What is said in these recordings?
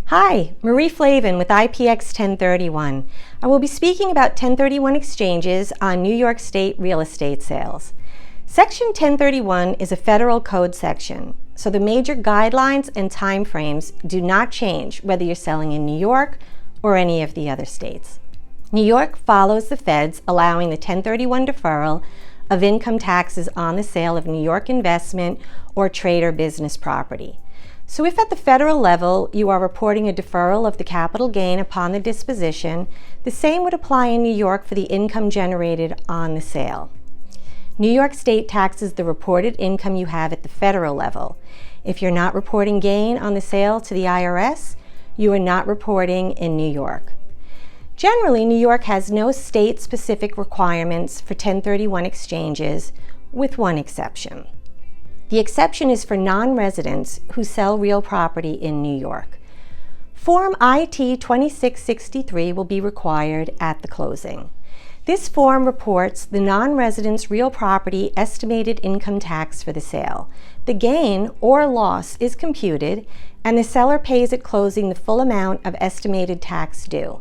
Hi, Marie Flavin with IPX1031. I will be speaking about 1031 exchanges on New York State real estate sales. Section 1031 is a federal code section, so the major guidelines and timeframes do not change whether you're selling in New York or any of the other states. New York follows the feds, allowing the 1031 deferral of income taxes on the sale of New York investment or trade or business property. So if at the federal level you are reporting a deferral of the capital gain upon the disposition, the same would apply in New York for the income generated on the sale. New York State taxes the reported income you have at the federal level. If you're not reporting gain on the sale to the IRS, you are not reporting in New York. Generally, New York has no state-specific requirements for 1031 exchanges, with one exception. The exception is for non-residents who sell real property in New York. Form IT-2663 will be required at the closing. This form reports the non-resident's real property estimated income tax for the sale. The gain or loss is computed, and the seller pays at closing the full amount of estimated tax due.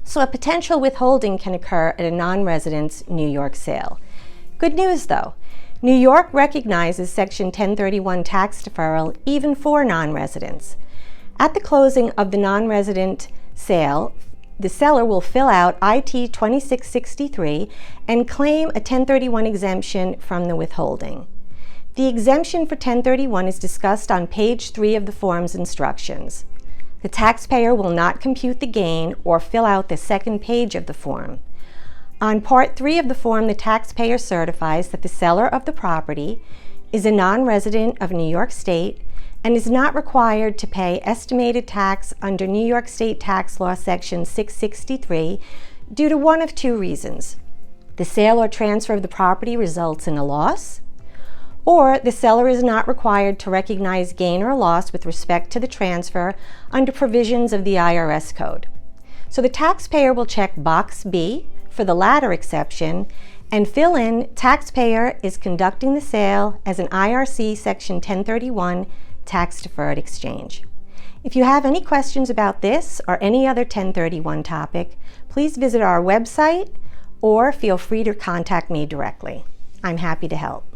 So a potential withholding can occur at a non-resident's New York sale. Good news though. New York recognizes Section 1031 tax deferral even for non-residents. At the closing of the non-resident sale, the seller will fill out IT-2663 and claim a 1031 exemption from the withholding. The exemption for 1031 is discussed on page 3 of the form's instructions. The taxpayer will not compute the gain or fill out the second page of the form. On Part 3 of the form, the taxpayer certifies that the seller of the property is a non-resident of New York State and is not required to pay estimated tax under New York State Tax Law Section 663 due to one of two reasons. The sale or transfer of the property results in a loss, or the seller is not required to recognize gain or loss with respect to the transfer under provisions of the IRS code. So the taxpayer will check box B for the latter exception and fill in taxpayer is conducting the sale as an IRC Section 1031 tax-deferred exchange. If you have any questions about this or any other 1031 topic, please visit our website or feel free to contact me directly. I'm happy to help.